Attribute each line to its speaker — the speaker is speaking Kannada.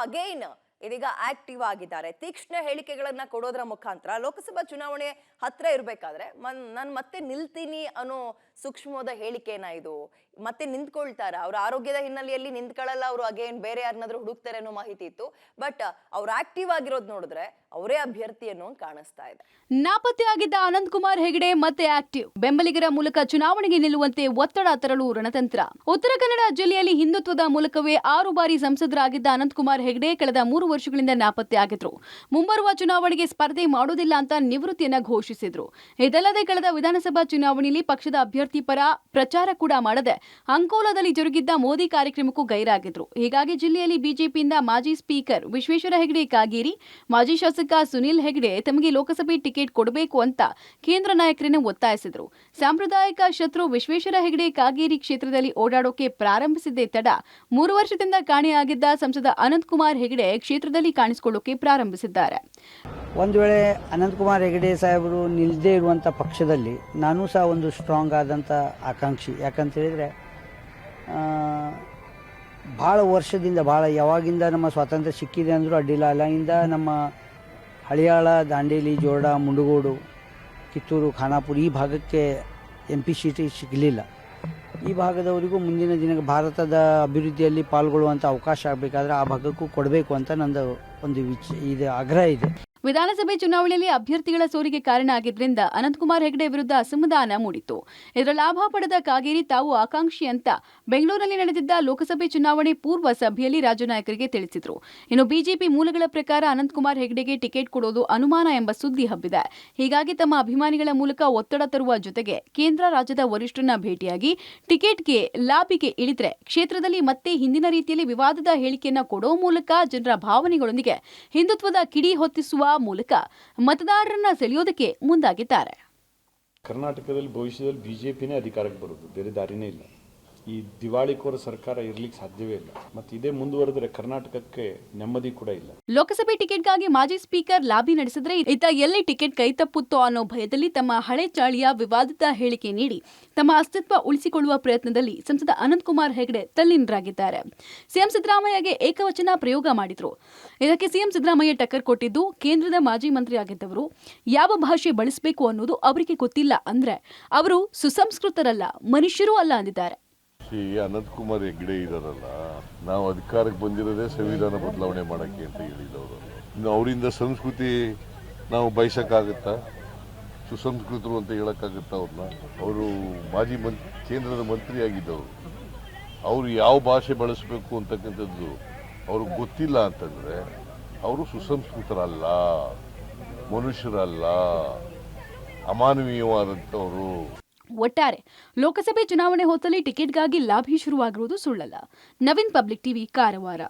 Speaker 1: ಅಗೈನ್ ಇದೀಗ ಆಕ್ಟಿವ್ ಆಗಿದ್ದಾರೆ. ತೀಕ್ಷ್ಣ ಹೇಳಿಕೆಗಳನ್ನ ಕೊಡೋದ್ರ ಮುಖಾಂತರ ಲೋಕಸಭಾ ಚುನಾವಣೆ ಹತ್ರ ಇರಬೇಕಾದ್ರೆ ನಾನು ಮತ್ತೆ ನಿಲ್ತೀನಿ ಅನ್ನೋ ಸೂಕ್ಷ್ಮವಾದ ಹೇಳಿಕೆನ ಇದು. ಮತ್ತೆ ನಿಂತ್ಕೊಳ್ತಾರ, ಅವ್ರ ಆರೋಗ್ಯದ ಹಿನ್ನೆಲೆಯಲ್ಲಿ ನಿಂತ್ಕೊಳ್ಳಲ್ಲ, ಅವರು ಅಗೇನ್ ಬೇರೆ ಯಾರನ್ನಾದ್ರೂ ಹುಡುಕ್ತಾರೆ ಅನ್ನೋ ಮಾಹಿತಿ ಇತ್ತು. ಬಟ್ ಅವ್ರು ಆಕ್ಟಿವ್ ಆಗಿರೋದು ನೋಡಿದ್ರೆ ಅವರೇ ಅಭ್ಯರ್ಥಿ ಅನ್ನೋ ಕಾಣಿಸ್ತಾ ಇದೆ.
Speaker 2: ನಾಪತ್ತೆಯಾಗಿದ್ದ ಅನಂತಕುಮಾರ್ ಹೆಗಡೆ ಮತ್ತೆ ಆಕ್ಟಿವ್. ಬೆಂಬಲಿಗರ ಮೂಲಕ ಚುನಾವಣೆಗೆ ನಿಲ್ಲುವಂತೆ ಒತ್ತಡ ತರಲು ರಣತಂತ್ರ. ಉತ್ತರ ಕನ್ನಡ ಜಿಲ್ಲೆಯಲ್ಲಿ ಹಿಂದುತ್ವದ ಮೂಲಕವೇ 6 ಬಾರಿ ಸಂಸದರಾಗಿದ್ದ ಅನಂತಕುಮಾರ್ ಹೆಗಡೆ ಕಳೆದ 3 ವರ್ಷಗಳಿಂದ ನಾಪತ್ತೆಯಾಗಿದ್ರು. ಮುಂಬರುವ ಚುನಾವಣೆಗೆ ಸ್ಪರ್ಧೆ ಮಾಡೋದಿಲ್ಲ ಅಂತ ನಿವೃತ್ತಿಯನ್ನ ಘೋಷಿಸಿದ್ರು. ಇದಲ್ಲದೆ ಕಳೆದ ವಿಧಾನಸಭಾ ಚುನಾವಣೆಯಲ್ಲಿ ಪಕ್ಷದ ಅಭ್ಯರ್ಥಿ ಪರ ಪ್ರಚಾರ ಕೂಡ ಮಾಡದೆ ಅಂಕೋಲಾದಲ್ಲಿ ಜರುಗಿದ್ದ ಮೋದಿ ಕಾರ್ಯಕ್ರಮಕ್ಕೂ ಗೈರಾಗಿದ್ರು. ಹೀಗಾಗಿ ಜಿಲ್ಲೆಯಲ್ಲಿ ಬಿಜೆಪಿಯಿಂದ ಮಾಜಿ ಸ್ಪೀಕರ್ ವಿಶ್ವೇಶ್ವರ ಹೆಗಡೆ ಕಾಗೇರಿ, ಮಾಜಿ ಶಾಸಕ ಸುನಿಲ್ ಹೆಗಡೆ ತಮಗೆ ಲೋಕಸಭೆ ಟಿಕೆಟ್ ಕೊಡಬೇಕು ಅಂತ ಕೇಂದ್ರ ನಾಯಕರನ್ನು ಒತ್ತಾಯಿಸಿದ್ರು. ಸಾಂಪ್ರದಾಯಿಕ ಶತ್ರು ವಿಶ್ವೇಶ್ವರ ಹೆಗಡೆ ಕಾಗೇರಿ ಕ್ಷೇತ್ರದಲ್ಲಿ ಓಡಾಡೋಕೆ ಪ್ರಾರಂಭಿಸಿದ್ದೇ ತಡ 3 ವರ್ಷದಿಂದ ಕಾಣೆಯಾಗಿದ್ದ ಸಂಸದ ಅನಂತಕುಮಾರ್ ಹೆಗಡೆ ಕ್ಷೇತ್ರದಲ್ಲಿ ಕಾಣಿಸಿಕೊಳ್ಳೋಕೆ ಪ್ರಾರಂಭಿಸಿದ್ದಾರೆ.
Speaker 3: ಒಂದು ವೇಳೆ ಅನಂತಕುಮಾರ್ ಹೆಗಡೆ ಸಾಹೇಬರು ನಿಲ್ಲದೇ ಇರುವಂಥ ಪಕ್ಷದಲ್ಲಿ ನಾನು ಸಹ ಒಂದು ಸ್ಟ್ರಾಂಗ್ ಆದಂಥ ಆಕಾಂಕ್ಷಿ. ಯಾಕಂತ ಹೇಳಿದರೆ ಭಾಳ ವರ್ಷದಿಂದ, ಯಾವಾಗಿಂದ ನಮ್ಮ ಸ್ವಾತಂತ್ರ್ಯ ಸಿಕ್ಕಿದೆ ಅಂದರೂ ಅಡ್ಡಿಲ್ಲ, ಅಲ್ಲಿಂದ ನಮ್ಮ ಹಳಿಯಾಳ, ದಾಂಡೇಲಿ, ಜೋರ್ಡಾ, ಮುಂಡಗೋಡು, ಕಿತ್ತೂರು, ಖಾನಾಪುರ ಈ ಭಾಗಕ್ಕೆ MP ಸೀಟ್ ಸಿಗಲಿಲ್ಲ. ಈ ಭಾಗದವರಿಗೂ ಮುಂದಿನ ದಿನ ಭಾರತದ ಅಭಿವೃದ್ಧಿಯಲ್ಲಿ ಪಾಲ್ಗೊಳ್ಳುವಂಥ ಅವಕಾಶ ಆಗಬೇಕಾದ್ರೆ ಆ ಭಾಗಕ್ಕೂ ಕೊಡಬೇಕು ಅಂತ ನಂದು ಒಂದು ಇದು ಆಗ್ರಹ ಇದೆ.
Speaker 2: ವಿಧಾನಸಭೆ ಚುನಾವಣೆಯಲ್ಲಿ ಅಭ್ಯರ್ಥಿಗಳ ಸೋಲಿಗೆ ಕಾರಣ ಆಗಿದ್ದರಿಂದ ಅನಂತಕುಮಾರ್ ಹೆಗಡೆ ವಿರುದ್ಧ ಅಸಮಾಧಾನ ಮೂಡಿತ್ತು. ಇದರ ಲಾಭ ಪಡೆದ ಕಾಗೇರಿ ತಾವು ಆಕಾಂಕ್ಷಿ ಅಂತ ಬೆಂಗಳೂರಿನಲ್ಲಿ ನಡೆದಿದ್ದ ಲೋಕಸಭೆ ಚುನಾವಣೆ ಪೂರ್ವ ಸಭೆಯಲ್ಲಿ ರಾಜ್ಯ ನಾಯಕರಿಗೆ ತಿಳಿಸಿದ್ರು. ಇನ್ನು ಬಿಜೆಪಿ ಮೂಲಗಳ ಪ್ರಕಾರ ಅನಂತಕುಮಾರ್ ಹೆಗಡೆಗೆ ಟಿಕೆಟ್ ಕೊಡೋದು ಅನುಮಾನ ಎಂಬ ಸುದ್ದಿ ಹಬ್ಬಿದೆ. ಹೀಗಾಗಿ ತಮ್ಮ ಅಭಿಮಾನಿಗಳ ಮೂಲಕ ಒತ್ತಡ ತರುವ ಜೊತೆಗೆ ಕೇಂದ್ರ ರಾಜ್ಯದ ವರಿಷ್ಠರನ್ನ ಭೇಟಿಯಾಗಿ ಟಿಕೆಟ್ಗೆ ಲಾಬಿಗೆ ಇಳಿದ್ರೆ ಕ್ಷೇತ್ರದಲ್ಲಿ ಮತ್ತೆ ಹಿಂದಿನ ರೀತಿಯಲ್ಲಿ ವಿವಾದದ ಹೇಳಿಕೆಯನ್ನ ಕೊಡೋ ಮೂಲಕ ಜನರ ಭಾವನೆಗಳೊಂದಿಗೆ ಹಿಂದುತ್ವದ ಕಿಡಿ ಹೊತ್ತಿಸುವ ಮೂಲಕ ಮತದಾರರನ್ನ ಸೆಳೆಯೋದಕ್ಕೆ ಮುಂದಾಗಿದ್ದಾರೆ.
Speaker 4: ಕರ್ನಾಟಕದಲ್ಲಿ ಭವಿಷ್ಯದಲ್ಲಿ ಬಿಜೆಪಿನೇ ಅಧಿಕಾರಕ್ಕೆ ಬರೋದು, ಬೇರೆ ದಾರಿನೇ ಇಲ್ಲ. ಈ ದಿವಾಳಿಕೋರ ಸರ್ಕಾರ ಇರ್ಲಿಕ್ಕೆ ಸಾಧ್ಯವೇ ಇಲ್ಲ. ಮತ್ತೆ ಇದೇ ಮುಂದುವರೆದ್ರೆ ಕರ್ನಾಟಕಕ್ಕೆ ನೆಮ್ಮದಿ ಕೂಡ ಇಲ್ಲ.
Speaker 2: ಲೋಕಸಭೆ ಟಿಕೆಟ್ಗಾಗಿ ಮಾಜಿ ಸ್ಪೀಕರ್ ಲಾಬಿ ನಡೆಸಿದ್ರೆ ಇತ್ತ ಎಲ್ಲಿ ಟಿಕೆಟ್ ಕೈತಪ್ಪುತ್ತೋ ಅನ್ನೋ ಭಯದಲ್ಲಿ ತಮ್ಮ ಹಳೆ ಚಾಳಿಯ ವಿವಾದಿತ ಹೇಳಿಕೆ ನೀಡಿ ತಮ್ಮ ಅಸ್ತಿತ್ವ ಉಳಿಸಿಕೊಳ್ಳುವ ಪ್ರಯತ್ನದಲ್ಲಿ ಸಂಸದ ಅನಂತಕುಮಾರ್ ಹೆಗಡೆ ತಲ್ಲೀನರಾಗಿದ್ದಾರೆ. ಸಿಎಂ ಸಿದ್ದರಾಮಯ್ಯಗೆ ಏಕವಚನ ಪ್ರಯೋಗ ಮಾಡಿದ್ರು. ಇದಕ್ಕೆ ಸಿಎಂ ಸಿದ್ದರಾಮಯ್ಯ ಟಕ್ಕರ್ ಕೊಟ್ಟಿದ್ದು, ಕೇಂದ್ರದ ಮಾಜಿ ಮಂತ್ರಿಯಾಗಿದ್ದವರು ಯಾವ ಭಾಷೆ ಬಳಸಬೇಕು ಅನ್ನೋದು ಅವರಿಗೆ ಗೊತ್ತಿಲ್ಲ ಅಂದ್ರೆ ಅವರು ಸುಸಂಸ್ಕೃತರಲ್ಲ, ಮನುಷ್ಯರೂ ಅಲ್ಲ ಅಂದಿದ್ದಾರೆ.
Speaker 5: ಶ್ರೀ ಅನಂತಕುಮಾರ್ ಹೆಗಡೆ ಇದಾರಲ್ಲ, ನಾವು ಅಧಿಕಾರಕ್ಕೆ ಬಂದಿರೋದೇ ಸಂವಿಧಾನ ಬದಲಾವಣೆ ಮಾಡೋಕ್ಕೆ ಅಂತ ಹೇಳಿದವರು. ಇನ್ನು ಅವರಿಂದ ಸಂಸ್ಕೃತಿ ನಾವು ಬಯಸಕ್ಕಾಗತ್ತಾ? ಸುಸಂಸ್ಕೃತರು ಅಂತ ಹೇಳಕ್ಕಾಗತ್ತಾ ಅವ್ರನ್ನ? ಅವರು ಮಾಜಿ ಕೇಂದ್ರದ ಮಂತ್ರಿ ಆಗಿದ್ದವರು. ಅವರು ಯಾವ ಭಾಷೆ ಬಳಸಬೇಕು ಅಂತಕ್ಕಂಥದ್ದು ಅವ್ರಿಗೆ ಗೊತ್ತಿಲ್ಲ ಅಂತಂದರೆ ಅವರು ಸುಸಂಸ್ಕೃತರಲ್ಲ, ಮನುಷ್ಯರಲ್ಲ, ಅಮಾನವೀಯವಾದಂಥವರು.
Speaker 2: ಒಟ್ಟಾರೆ ಲೋಕಸಭೆ ಚುನಾವಣೆ ಹೊತ್ತಲ್ಲಿ ಟಿಕೆಟ್ಗಾಗಿ ಲಾಬಿ ಶುರುವಾಗಿರುವುದು ಸುಳ್ಳಲ್ಲ. Naveen public TV, Karwar.